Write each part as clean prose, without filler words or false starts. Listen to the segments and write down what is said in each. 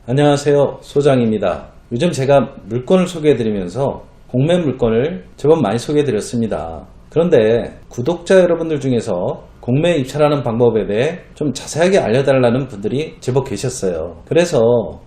안녕하세요, 소장입니다. 요즘 제가 물건을 소개해드리면서 공매 물건을 제법 많이 소개해드렸습니다. 그런데 구독자 여러분들 중에서 공매에 입찰하는 방법에 대해 좀 자세하게 알려달라는 분들이 제법 계셨어요. 그래서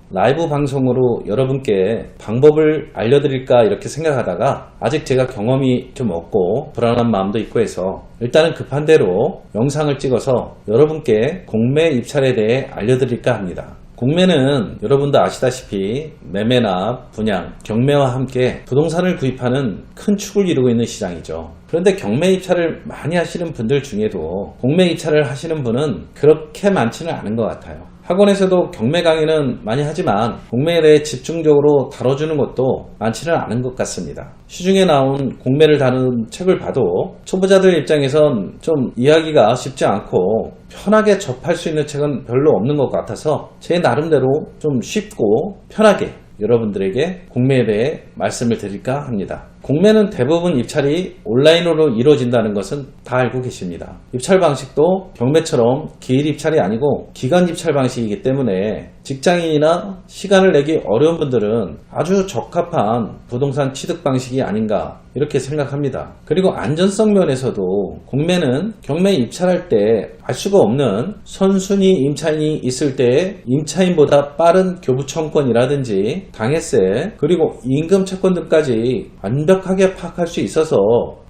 라이브 방송으로 여러분께 방법을 알려드릴까 이렇게 생각하다가 아직 제가 경험이 좀 없고 불안한 마음도 있고 해서 일단은 급한 대로 영상을 찍어서 여러분께 공매 입찰에 대해 알려드릴까 합니다. 공매는 여러분도 아시다시피 매매나 분양, 경매와 함께 부동산을 구입하는 큰 축을 이루고 있는 시장이죠. 그런데 경매 입찰을 많이 하시는 분들 중에도 공매 입찰을 하시는 분은 그렇게 많지는 않은 것 같아요. 학원에서도 경매 강의는 많이 하지만 공매에 대해 집중적으로 다뤄주는 것도 많지는 않은 것 같습니다. 시중에 나온 공매를 다루는 책을 봐도 초보자들 입장에선 좀 이해하기가 쉽지 않고 편하게 접할 수 있는 책은 별로 없는 것 같아서 제 나름대로 좀 쉽고 편하게 여러분들에게 공매에 대해 말씀을 드릴까 합니다. 공매는 대부분 입찰이 온라인으로 이루어진다는 것은 다 알고 계십니다. 입찰 방식도 경매처럼 기일 입찰이 아니고 기간 입찰 방식이기 때문에 직장인이나 시간을 내기 어려운 분들은 아주 적합한 부동산 취득 방식이 아닌가 이렇게 생각합니다. 그리고 안전성 면에서도 공매는 경매 입찰할 때 알 수가 없는 선순위 임차인이 있을 때 임차인보다 빠른 교부 청권이라든지 당해세 그리고 임금 채권 등까지 완벽하게 파악할 수 있어서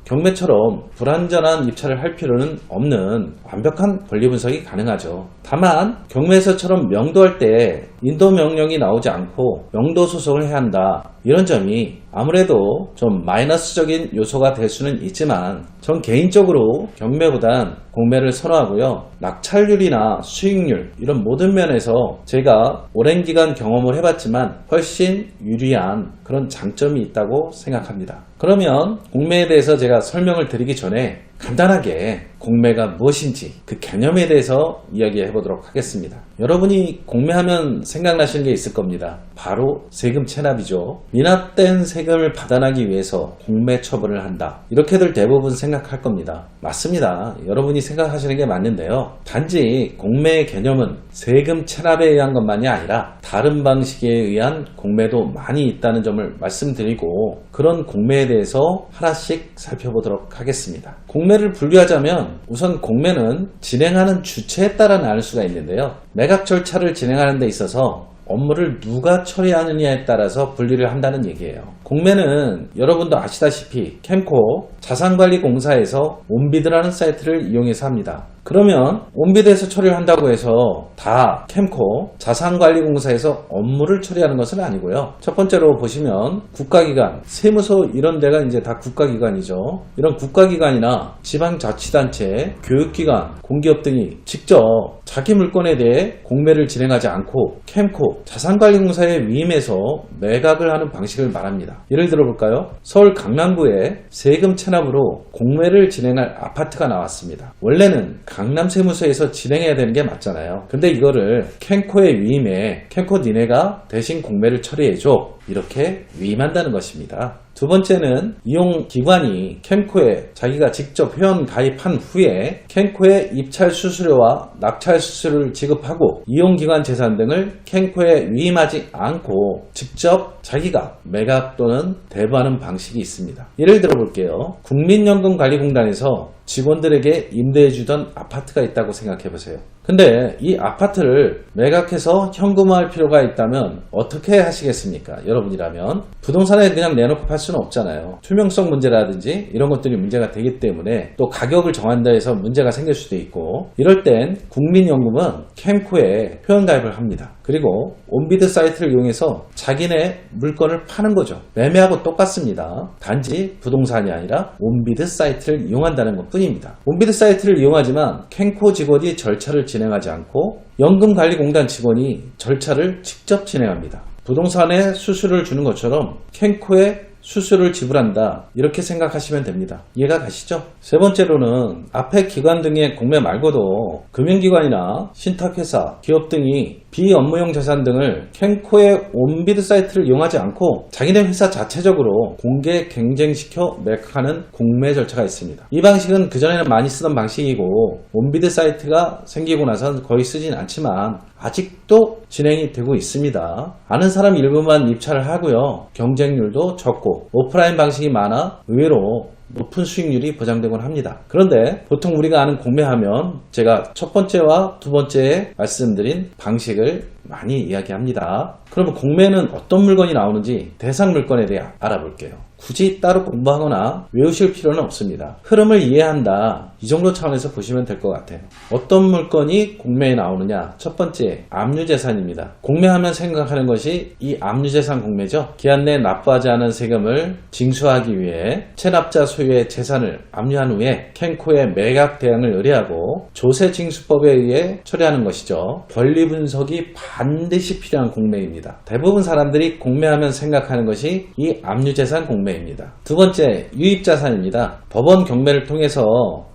경매처럼 불완전한 입찰을 할 필요는 없는 완벽한 권리 분석이 가능하죠. 다만 경매에서처럼 명도할 때 인도 명령이 나오지 않고 명도 소송을 해야 한다. 이런 점이 아무래도 좀 마이너스적인 요소가 될 수는 있지만 전 개인적으로 경매보단 공매를 선호하고요. 낙찰률이나 수익률 이런 모든 면에서 제가 오랜 기간 경험을 해봤지만 훨씬 유리한 그런 장점이 있다고 생각합니다. 그러면 공매에 대해서 제가 설명을 드리기 전에 간단하게 공매가 무엇인지 그 개념에 대해서 이야기해 보도록 하겠습니다. 여러분이 공매하면 생각나시는 게 있을 겁니다. 바로 세금 체납이죠. 미납된 세금을 받아나기 위해서 공매 처분을 한다. 이렇게들 대부분 생각할 겁니다. 맞습니다. 여러분이 생각하시는 게 맞는데요. 단지 공매의 개념은 세금 체납에 의한 것만이 아니라 다른 방식에 의한 공매도 많이 있다는 점을 말씀드리고 그런 공매에 대해서 하나씩 살펴보도록 하겠습니다. 공매를 분류하자면 우선 공매는 진행하는 주체에 따라 나눌 수가 있는데요. 매각 절차를 진행하는 데 있어서 업무를 누가 처리하느냐에 따라서 분리를 한다는 얘기예요. 공매는 여러분도 아시다시피 캠코 자산관리공사에서 온비드라는 사이트를 이용해서 합니다. 그러면 온비드에서 처리를 한다고 해서 다 캠코 자산관리공사에서 업무를 처리하는 것은 아니고요. 첫 번째로 보시면 국가기관, 세무서 이런 데가 이제 다 국가기관이죠. 이런 국가기관이나 지방자치단체, 교육기관, 공기업 등이 직접 자기 물건에 대해 공매를 진행하지 않고 캠코 자산관리공사에 위임해서 매각을 하는 방식을 말합니다. 예를 들어볼까요? 서울 강남구에 세금 체납으로 공매를 진행할 아파트가 나왔습니다. 원래는 강남세무서에서 진행해야 되는 게 맞잖아요. 근데 이거를 캠코에 위임해 캠코 니네가 대신 공매를 처리해줘 이렇게 위임한다는 것입니다. 두 번째는 이용기관이 캠코에 자기가 직접 회원 가입한 후에 캠코에 입찰 수수료와 낙찰 수수료를 지급하고 이용기관 재산 등을 캠코에 위임하지 않고 직접 자기가 매각 또는 대부하는 방식이 있습니다. 예를 들어 볼게요. 국민연금관리공단에서 직원들에게 임대해주던 아파트가 있다고 생각해보세요. 근데 이 아파트를 매각해서 현금화할 필요가 있다면 어떻게 하시겠습니까? 여러분이라면 부동산에 그냥 내놓고 팔 수는 없잖아요. 투명성 문제라든지 이런 것들이 문제가 되기 때문에 또 가격을 정한다 해서 문제가 생길 수도 있고 이럴 땐 국민연금은 캠코에 회원가입을 합니다. 그리고 온비드 사이트를 이용해서 자기네 물건을 파는 거죠. 매매하고 똑같습니다. 단지 부동산이 아니라 온비드 사이트를 이용한다는 것 뿐입니다. 온비드 사이트를 이용하지만 캠코 직원이 절차를 진행하지 않고 연금관리공단 직원이 절차를 직접 진행합니다. 부동산에 수수료를 주는 것처럼 캠코에 수수료를 지불한다 이렇게 생각하시면 됩니다. 이해가 가시죠? 세 번째로는 앞에 기관 등의 공매 말고도 금융기관이나 신탁회사, 기업 등이 비업무용 재산 등을 캔코의 온비드 사이트를 이용하지 않고 자기네 회사 자체적으로 공개 경쟁시켜 매각하는 공매 절차가 있습니다. 이 방식은 그전에는 많이 쓰던 방식이고 온비드 사이트가 생기고 나선 거의 쓰진 않지만 아직도 진행이 되고 있습니다. 아는 사람 일부만 입찰을 하고요. 경쟁률도 적고 오프라인 방식이 많아 의외로 높은 수익률이 보장되곤 합니다. 그런데 보통 우리가 아는 공매하면 제가 첫 번째와 두 번째에 말씀드린 방식을 많이 이야기합니다. 그러면 공매는 어떤 물건이 나오는지 대상 물건에 대해 알아볼게요. 굳이 따로 공부하거나 외우실 필요는 없습니다. 흐름을 이해한다, 이 정도 차원에서 보시면 될 것 같아요. 어떤 물건이 공매에 나오느냐? 첫 번째, 압류재산입니다. 공매하면 생각하는 것이 이 압류재산 공매죠. 기한 내에 납부하지 않은 세금을 징수하기 위해 체납자 소유의 재산을 압류한 후에 캔코의 매각 대항을 의뢰하고 조세징수법에 의해 처리하는 것이죠. 권리 분석이 반드시 필요한 공매입니다. 대부분 사람들이 공매하면 생각하는 것이 이 압류재산 공매입니다. 두 번째, 유입자산입니다. 법원 경매를 통해서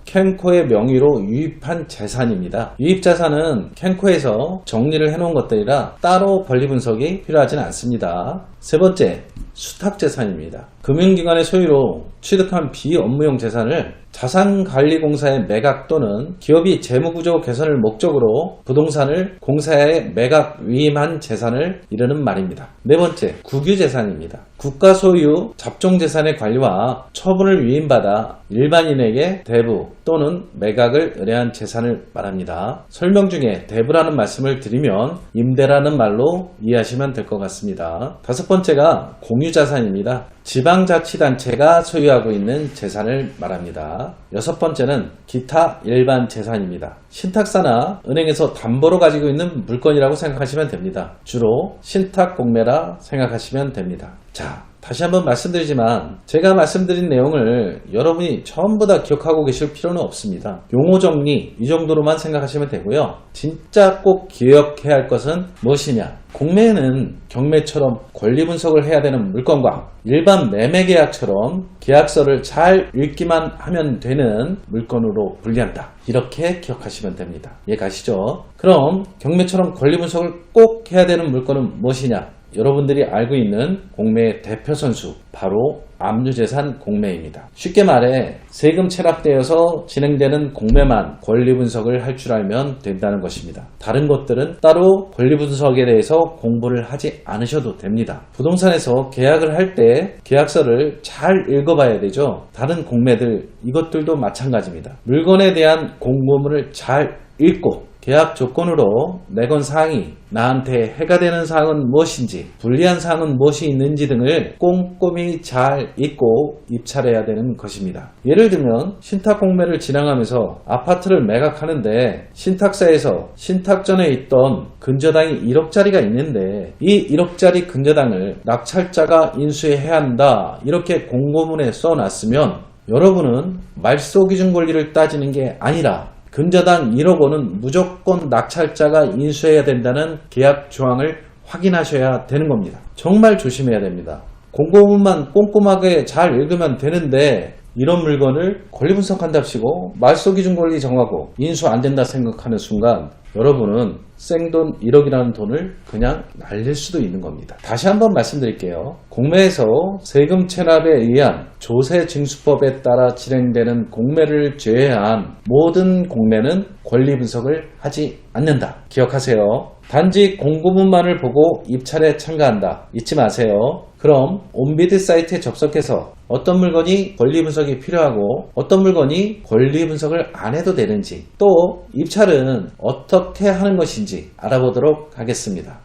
캔코의 명의로 유입한 재산입니다. 유입자산은 캔코에서 정리를 해놓은 것들이라 따로 권리 분석이 필요하진 않습니다. 세 번째, 수탁재산입니다. 금융기관의 소유로 취득한 비업무용 재산을 자산관리공사의 매각 또는 기업이 재무구조 개선을 목적으로 부동산을 공사에 매각 위임한 재산을 이르는 말입니다. 네 번째, 국유재산입니다. 국가 소유 잡종재산의 관리와 처분을 위임받아 일반인에게 대부 또는 매각을 의뢰한 재산을 말합니다. 설명 중에 대부라는 말씀을 드리면 임대라는 말로 이해하시면 될 것 같습니다. 다섯 번째가 공유자산입니다. 지방자치단체가 소유하고 있는 재산을 말합니다. 여섯 번째는 기타 일반 재산입니다. 신탁사나 은행에서 담보로 가지고 있는 물건이라고 생각하시면 됩니다. 주로 신탁공매라 생각하시면 됩니다. 자, 다시 한번 말씀드리지만 제가 말씀드린 내용을 여러분이 전부 다 기억하고 계실 필요는 없습니다. 용어 정리 이 정도로만 생각하시면 되고요. 진짜 꼭 기억해야 할 것은 무엇이냐? 공매는 경매처럼 권리 분석을 해야 되는 물건과 일반 매매 계약처럼 계약서를 잘 읽기만 하면 되는 물건으로 분리한다. 이렇게 기억하시면 됩니다. 이해가시죠? 그럼 경매처럼 권리 분석을 꼭 해야 되는 물건은 무엇이냐? 여러분들이 알고 있는 공매의 대표 선수, 바로 압류재산 공매입니다. 쉽게 말해 세금 체납되어서 진행되는 공매만 권리 분석을 할 줄 알면 된다는 것입니다. 다른 것들은 따로 권리 분석에 대해서 공부를 하지 않으셔도 됩니다. 부동산에서 계약을 할 때 계약서를 잘 읽어봐야 되죠. 다른 공매들 이것들도 마찬가지입니다. 물건에 대한 공고문을 잘 읽고 계약 조건으로 내건 사항이 나한테 해가 되는 사항은 무엇인지, 불리한 사항은 무엇이 있는지 등을 꼼꼼히 잘 읽고 입찰해야 되는 것입니다. 예를 들면 신탁 공매를 진행하면서 아파트를 매각하는데 신탁사에서 신탁 전에 있던 근저당이 1억짜리가 있는데 이 1억짜리 근저당을 낙찰자가 인수해야 한다, 이렇게 공고문에 써놨으면 여러분은 말소기준 권리를 따지는 게 아니라 근저당 1억 원은 무조건 낙찰자가 인수해야 된다는 계약 조항을 확인하셔야 되는 겁니다. 정말 조심해야 됩니다. 공고문만 꼼꼼하게 잘 읽으면 되는데 이런 물건을 권리 분석한답시고 말소기준 권리 정하고 인수 안 된다 생각하는 순간 여러분은 생돈 1억이라는 돈을 그냥 날릴 수도 있는 겁니다. 다시 한번 말씀드릴게요. 공매에서 세금 체납에 의한 조세징수법에 따라 진행되는 공매를 제외한 모든 공매는 권리 분석을 하지 않는다. 기억하세요. 단지 공고문만을 보고 입찰에 참가한다. 잊지 마세요. 그럼 온비드 사이트에 접속해서 어떤 물건이 권리 분석이 필요하고 어떤 물건이 권리 분석을 안 해도 되는지, 또 입찰은 어떻게 하는 것인지 알아보도록 하겠습니다.